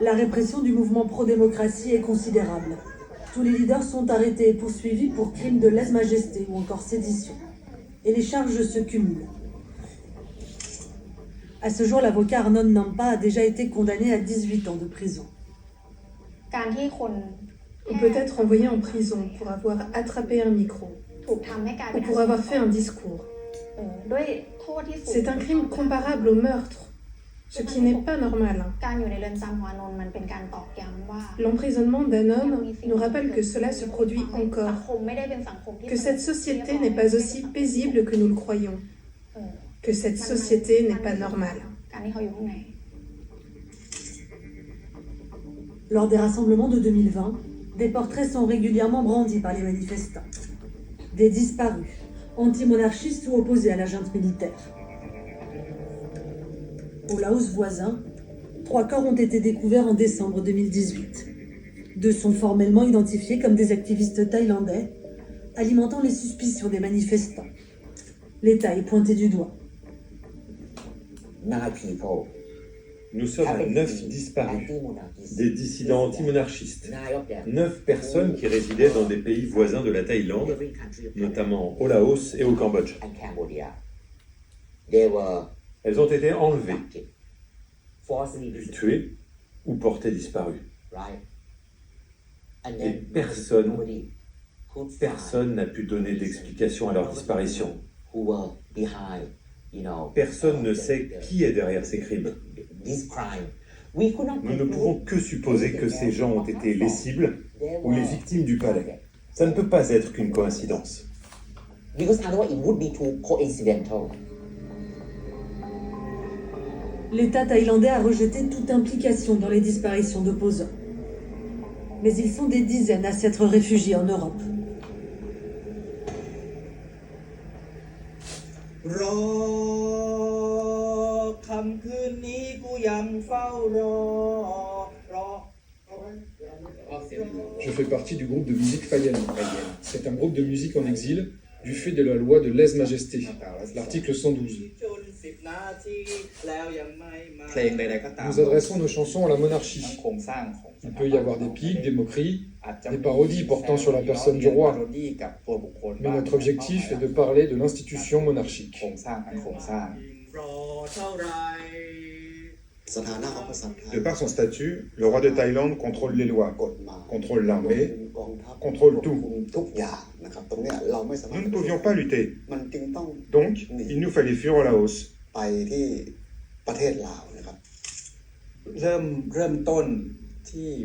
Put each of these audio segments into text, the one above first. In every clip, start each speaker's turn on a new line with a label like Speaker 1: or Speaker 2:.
Speaker 1: La répression du mouvement pro-démocratie est considérable. Tous les leaders sont arrêtés et poursuivis pour crimes de lèse-majesté ou encore sédition. Et les charges se cumulent. À ce jour, l'avocat Arnon Nampa a déjà été condamné à 18 ans de prison.
Speaker 2: On peut être envoyé en prison pour avoir attrapé un micro ou pour avoir fait un discours. C'est un crime comparable au meurtre, ce qui n'est pas normal. L'emprisonnement d'un homme nous rappelle que cela se produit encore, que cette société n'est pas aussi paisible que nous le croyons, que cette société n'est pas normale.
Speaker 1: Lors des rassemblements de 2020, des portraits sont régulièrement brandis par les manifestants. Des disparus, anti-monarchistes ou opposés à la junte militaire. Au Laos voisin, 3 corps ont été découverts en décembre 2018. 2 sont formellement identifiés comme des activistes thaïlandais, alimentant les suspicions des manifestants. L'État est pointé du doigt.
Speaker 3: Nous sommes 9 disparus, des dissidents anti-monarchistes, 9 personnes qui résidaient dans des pays voisins de la Thaïlande, notamment au Laos et au Cambodge. Elles ont été enlevées, puis tuées ou portées disparues. Et personne n'a pu donner d'explication à leur disparition. Personne ne sait qui est derrière ces crimes. Nous ne pouvons que supposer que ces gens ont été les cibles ou les victimes du palais. Ça ne peut pas être qu'une coïncidence.
Speaker 1: L'État thaïlandais a rejeté toute implication dans les disparitions d'opposants. Mais ils sont des dizaines à s'être réfugiés en Europe.
Speaker 4: Je fais partie du groupe de musique Fayen. C'est un groupe de musique en exil du fait de la loi de lèse-majesté, l'article 112. Nous adressons nos chansons à la monarchie. Il peut y avoir des piques, des moqueries, des parodies portant sur la personne du roi. Mais notre objectif est de parler de l'institution monarchique.
Speaker 5: De par son statut, le roi de Thaïlande contrôle les lois, contrôle l'armée, contrôle tout. Nous ne pouvions pas lutter. Donc, il nous fallait fuir au Laos.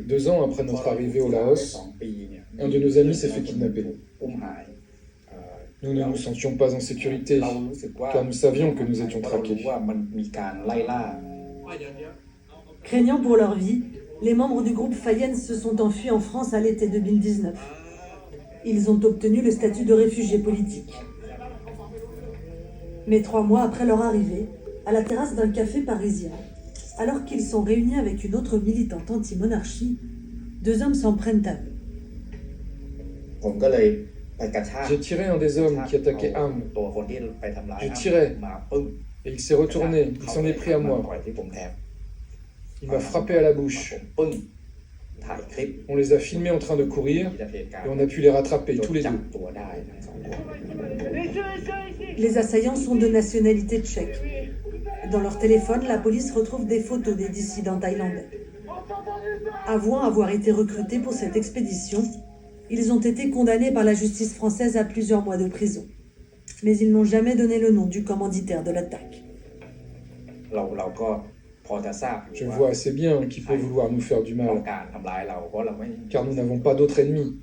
Speaker 4: 2 ans après notre arrivée au Laos, un de nos amis s'est fait kidnapper. Nous ne nous sentions pas en sécurité, car nous savions que nous étions traqués.
Speaker 1: Craignant pour leur vie, les membres du groupe Fayen se sont enfuis en France à l'été 2019. Ils ont obtenu le statut de réfugiés politiques. Mais 3 mois après leur arrivée, à la terrasse d'un café parisien, alors qu'ils sont réunis avec une autre militante anti-monarchie, 2 hommes s'en prennent à eux.
Speaker 4: J'ai tiré un des hommes qui attaquait Am. Je tirais, et il s'est retourné, il s'en est pris à moi. Il m'a frappé à la bouche. On les a filmés en train de courir, et on a pu les rattraper tous les 2.
Speaker 1: Les assaillants sont de nationalité tchèque. Dans leur téléphone, la police retrouve des photos des dissidents thaïlandais. Avouant avoir été recrutés pour cette expédition, ils ont été condamnés par la justice française à plusieurs mois de prison. Mais ils n'ont jamais donné le nom du commanditaire de l'attaque.
Speaker 4: Je vois assez bien qui peut vouloir nous faire du mal, car nous n'avons pas d'autre ennemi.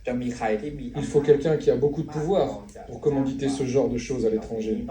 Speaker 4: Il faut quelqu'un qui a beaucoup de pouvoir pour commanditer ce genre de choses à l'étranger.